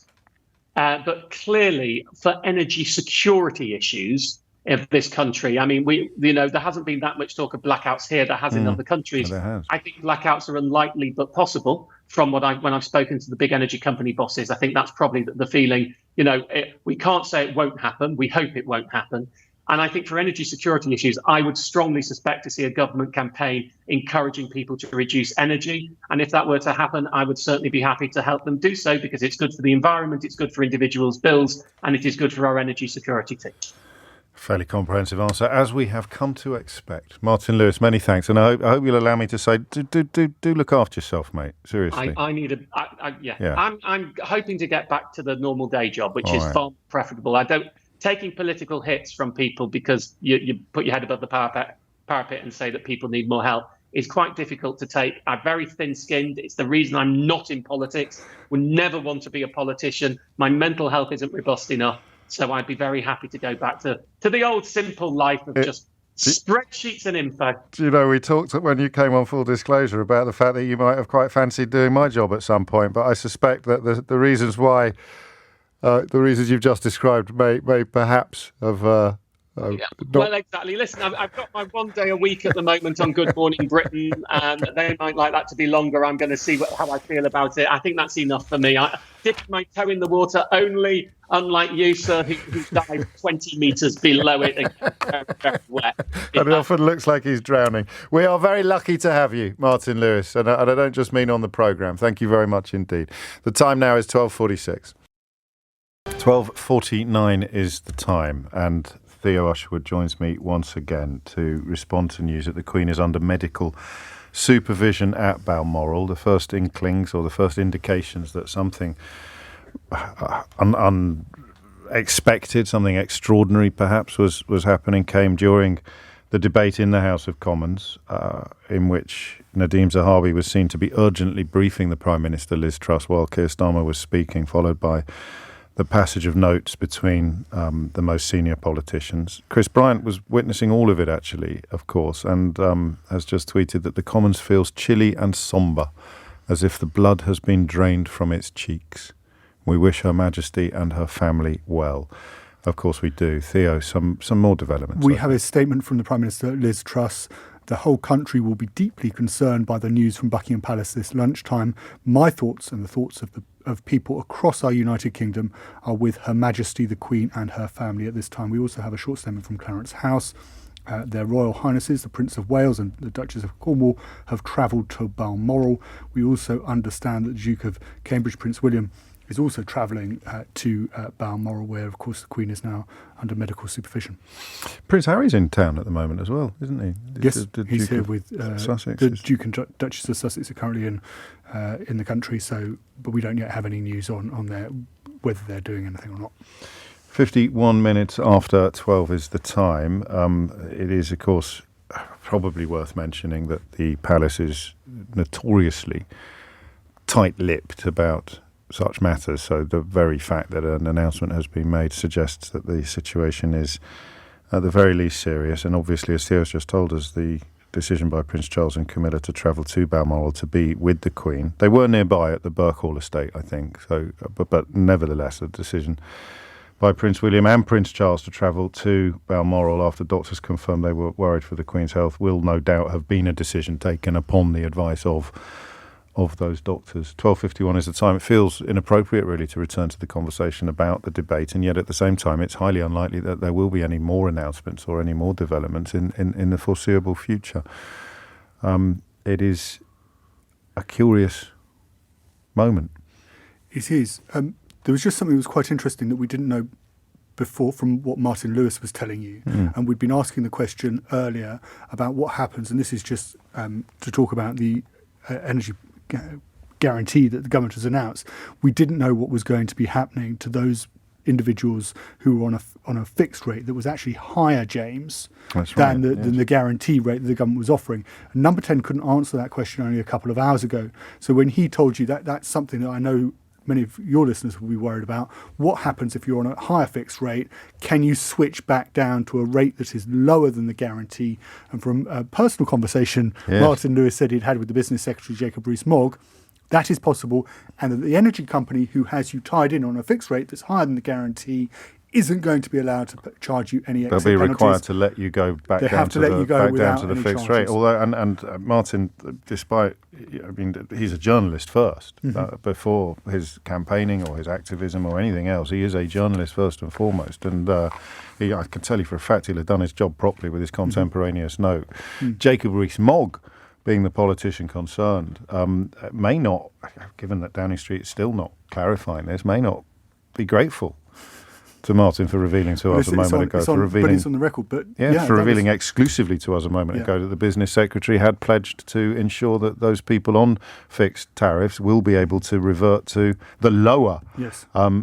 But clearly, for energy security issues of this country, there hasn't been that much talk of blackouts here. There has in other countries. There has. I think blackouts are unlikely but possible. from when I've spoken to the big energy company bosses. I think that's probably the feeling. We can't say it won't happen. We hope it won't happen. And I think for energy security issues, I would strongly suspect to see a government campaign encouraging people to reduce energy. And if that were to happen, I would certainly be happy to help them do so, because it's good for the environment, it's good for individuals' bills, and it is good for our energy security team. Fairly comprehensive answer, as we have come to expect. Martin Lewis, many thanks, and I hope you'll allow me to say, do look after yourself, mate. Seriously. I need Yeah. I'm hoping to get back to the normal day job, which All is right. far more preferable. Taking political hits from people because you put your head above the parapet and say that people need more help is quite difficult to take. I'm very thin-skinned. It's the reason I'm not in politics. Would never want to be a politician. My mental health isn't robust enough. So I'd be very happy to go back to the old simple life of just spreadsheets and info. Do you know, we talked when you came on Full Disclosure about the fact that you might have quite fancied doing my job at some point, but I suspect that the reasons why, the reasons you've just described may perhaps have... Well, exactly. Listen, I've got my 1 day a week at the moment on Good Morning Britain, and they might like that to be longer. I'm going to see how I feel about it. I think that's enough for me. I dipped my toe in the water only, unlike you, sir, who dived 20 metres below it and very, very wet. And it often looks like he's drowning. We are very lucky to have you, Martin Lewis, and I don't just mean on the programme. Thank you very much indeed. The time now is 12:46. 12:49 is the time, and Theo Usherwood joins me once again to respond to news that the Queen is under medical supervision at Balmoral. The first inklings or the first indications that something unexpected, something extraordinary perhaps was happening came during the debate in the House of Commons, in which Nadhim Zahawi was seen to be urgently briefing the Prime Minister, Liz Truss, while Keir Starmer was speaking, followed by the passage of notes between the most senior politicians. Chris Bryant was witnessing all of it, actually, of course, and has just tweeted that the Commons feels chilly and sombre, as if the blood has been drained from its cheeks. We wish Her Majesty and her family well. Of course we do. Theo, some more developments. We have a statement from the Prime Minister, Liz Truss. The whole country will be deeply concerned by the news from Buckingham Palace this lunchtime. My thoughts and the thoughts of people across our United Kingdom are with Her Majesty the Queen and her family at this time. We also have a short statement from Clarence House. Their Royal Highnesses, the Prince of Wales and the Duchess of Cornwall, have travelled to Balmoral. We also understand that the Duke of Cambridge, Prince William, is also travelling to Balmoral, where, of course, the Queen is now under medical supervision. Prince Harry's in town at the moment as well, isn't he? Yes, he's Duke here of with Sussex. the Duke and Duchess of Sussex are currently in the country, but we don't yet have any news on whether they're doing anything or not. 51 minutes after 12 is the time. It is, of course, probably worth mentioning that the palace is notoriously tight-lipped about such matters, so the very fact that an announcement has been made suggests that the situation is at the very least serious. And obviously, as Theo's just told us, the decision by Prince Charles and Camilla to travel to Balmoral to be with the Queen. They were nearby at the Birkhall estate, I think, so but nevertheless a decision by Prince William and Prince Charles to travel to Balmoral after doctors confirmed they were worried for the Queen's health will no doubt have been a decision taken upon the advice of those doctors. 12:51 is the time. It feels inappropriate, really, to return to the conversation about the debate, and yet at the same time it's highly unlikely that there will be any more announcements or any more developments in the foreseeable future. It is a curious moment. It is. There was just something that was quite interesting that we didn't know before from what Martin Lewis was telling you. And we'd been asking the question earlier about what happens, and this is just to talk about the energy guarantee that the government has announced. We didn't know what was going to be happening to those individuals who were on a fixed rate that was actually higher, James, than the guarantee rate that the government was offering. And Number 10 couldn't answer that question only a couple of hours ago. So when he told you that, that's something that I know many of your listeners will be worried about. What happens if you're on a higher fixed rate? Can you switch back down to a rate that is lower than the guarantee? And from a personal conversation Martin Lewis said he'd had with the Business Secretary, Jacob Rees-Mogg, that is possible, and that the energy company who has you tied in on a fixed rate that's higher than the guarantee isn't going to be allowed to charge you any exit They'll be penalties. required to let you go back They down have to let you go back down without to the any fixed charges. rate. Although, and Martin, despite, I mean, he's a journalist first. Before his campaigning or his activism or anything else, he is a journalist first and foremost. And I can tell you for a fact he'll have done his job properly with his contemporaneous note. Jacob Rees-Mogg, being the politician concerned, may not, given that Downing Street is still not clarifying this, may not be grateful to Martin for revealing to us a moment ago. But it's on the record. But for revealing exclusively to us a moment ago that the business secretary had pledged to ensure that those people on fixed tariffs will be able to revert to the lower,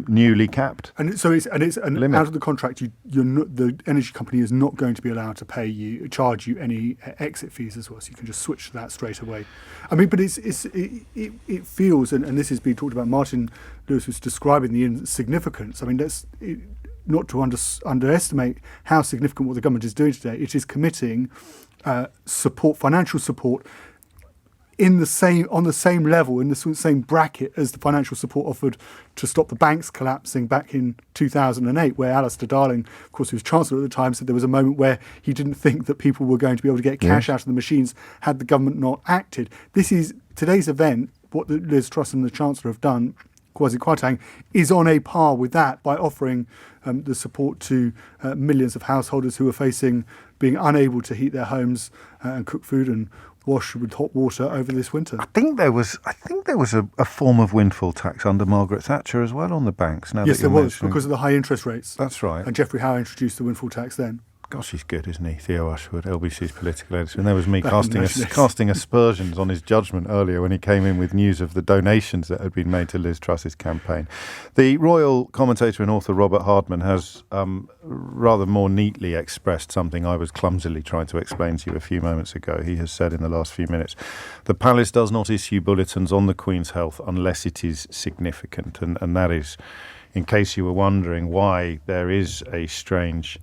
newly capped. And so it's limit. Out of the contract, the energy company is not going to be allowed to charge you any exit fees as well. So you can just switch to that straight away. I mean, but it feels, and this has been talked about. Martin Lewis was describing the insignificance. I mean, not to underestimate how significant what the government is doing today. It is committing financial support on the same level, in the same bracket as the financial support offered to stop the banks collapsing back in 2008, where Alistair Darling, of course, who was Chancellor at the time, said there was a moment where he didn't think that people were going to be able to get cash out of the machines had the government not acted. This is today's event. What the Liz Truss and the Chancellor have done, Kwasi Kwarteng, is on a par with that by offering the support to millions of householders who are being unable to heat their homes and cook food and wash with hot water over this winter. I think there was a form of windfall tax under Margaret Thatcher as well on the banks. Yes, there was, because of the high interest rates. That's right. And Geoffrey Howe introduced the windfall tax then. Gosh, he's good, isn't he? Theo Ashwood, LBC's political editor. And there was me casting aspersions on his judgment earlier when he came in with news of the donations that had been made to Liz Truss's campaign. The royal commentator and author Robert Hardman has rather more neatly expressed something I was clumsily trying to explain to you a few moments ago. He has said in the last few minutes, the palace does not issue bulletins on the Queen's health unless it is significant. And that is, in case you were wondering, why there is a strange,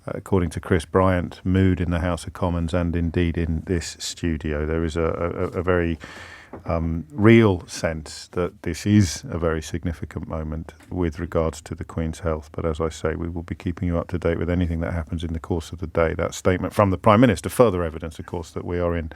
according to Chris Bryant, mood in the House of Commons and indeed in this studio. There is a very real sense that this is a very significant moment with regards to the Queen's health. But as I say, we will be keeping you up to date with anything that happens in the course of the day. That statement from the Prime Minister, further evidence, of course, that we are in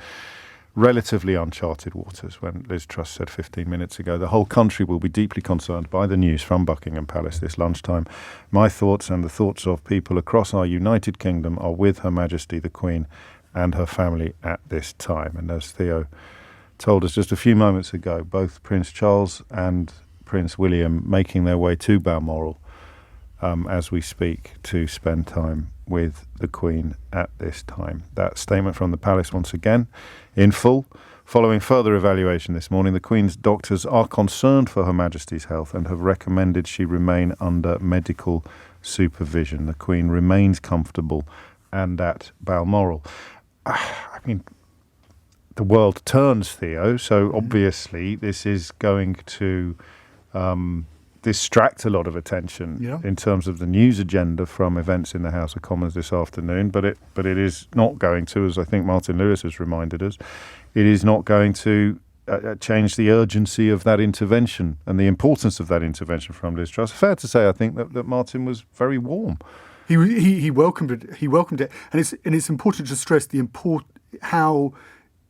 relatively uncharted waters when Liz Truss said 15 minutes ago, the whole country will be deeply concerned by the news from Buckingham Palace this lunchtime. My thoughts and the thoughts of people across our United Kingdom are with Her Majesty the Queen and her family at this time. And as Theo told us just a few moments ago, both Prince Charles and Prince William making their way to Balmoral as we speak to spend time with the Queen at this time. That statement from the Palace once again in full. Following further evaluation this morning, the Queen's doctors are concerned for Her Majesty's health and have recommended she remain under medical supervision. The Queen remains comfortable and at Balmoral. I mean, the world turns, Theo, so obviously this is going to distract a lot of attention in terms of the news agenda from events in the House of Commons this afternoon, but it is not going to, as I think Martin Lewis has reminded us, it is not going to change the urgency of that intervention and the importance of that intervention from Liz Truss. Fair to say, I think, that Martin was very warm. He welcomed it. He welcomed it, and it's important to stress how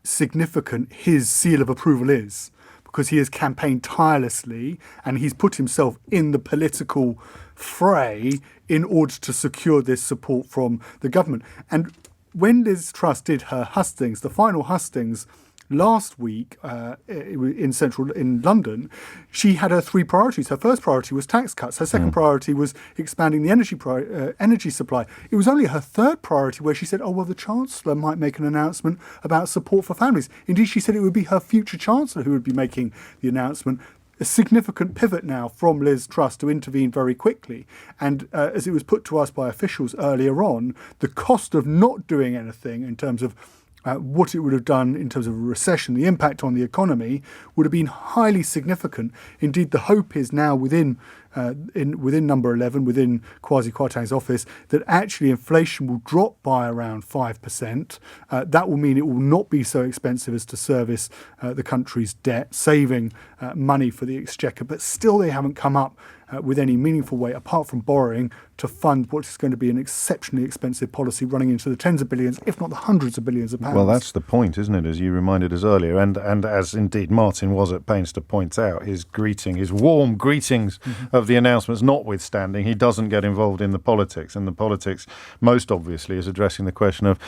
significant his seal of approval is, because he has campaigned tirelessly and he's put himself in the political fray in order to secure this support from the government. And when Liz Truss did her hustings, the final hustings last week in London, she had her three priorities. Her first priority was tax cuts. Her second priority was expanding the energy supply. It was only her third priority where she said, the Chancellor might make an announcement about support for families. Indeed, she said it would be her future Chancellor who would be making the announcement. A significant pivot now from Liz Truss to intervene very quickly. And as it was put to us by officials earlier on, the cost of not doing anything in terms of what it would have done in terms of a recession, the impact on the economy would have been highly significant. Indeed, the hope is now within Number 11, within Kwasi Kwarteng's office, that actually inflation will drop by around 5%. That will mean it will not be so expensive as to service the country's debt, saving money for the exchequer. But still, they haven't come up with any meaningful way, apart from borrowing, to fund what is going to be an exceptionally expensive policy running into the tens of billions, if not the hundreds of billions of pounds. Well, that's the point, isn't it, as you reminded us earlier, and as indeed Martin was at pains to point out, his warm greetings of the announcements notwithstanding, he doesn't get involved in the politics, and the politics most obviously is addressing the question of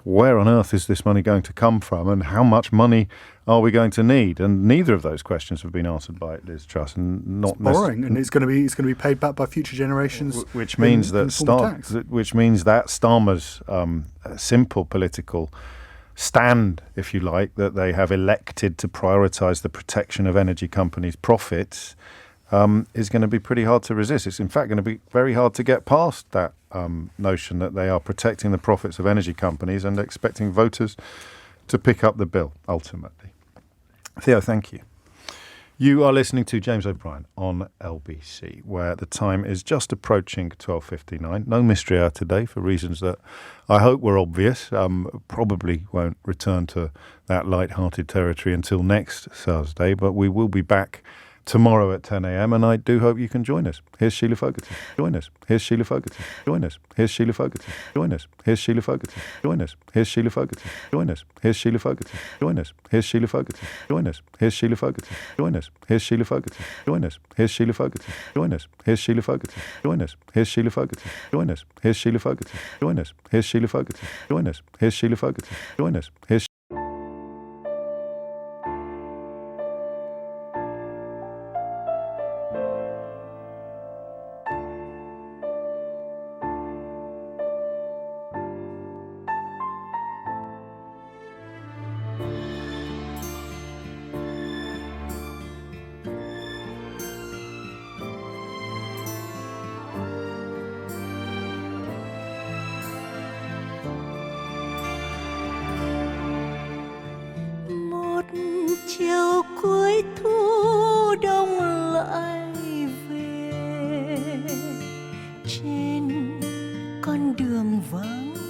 where on earth is this money going to come from and how much money are we going to need? And neither of those questions have been answered by Liz Truss. And not borrowing, and it's going to be paid back by future generations. Which means that Starmer's simple political stand, if you like, that they have elected to prioritise the protection of energy companies' profits is going to be pretty hard to resist. It's in fact going to be very hard to get past that notion that they are protecting the profits of energy companies and expecting voters to pick up the bill, ultimately. Theo, thank you. You are listening to James O'Brien on LBC, where the time is just approaching 12:59. No mystery hour today for reasons that I hope were obvious. Probably won't return to that light-hearted territory until next Thursday, but we will be back tomorrow at 10 a.m. and I do hope you can join us. Here's Sheila Fogarty. Join us. Here's Sheila Fogarty. Join us. Here's Sheila Fogarty. Join us. Here's Sheila Fogarty. Join us. Here's Sheila Fogarty. Join us. Here's Sheila Fogarty. Join us. Here's Sheila Fogarty. Join us. Here's Sheila Fogarty. Join us. Here's Sheila Fogarty. Join us. Here's Sheila Fogarty. Join us. Here's Sheila Fogarty. Join us. Here's Sheila Fogarty. Join us. Here's Sheila Fogarty. Join us. Here's Sheila Fogarty. Join us. Here's Sheila Fogarty. Join us. Here's chiều cuối thu đông lại về trên con đường vắng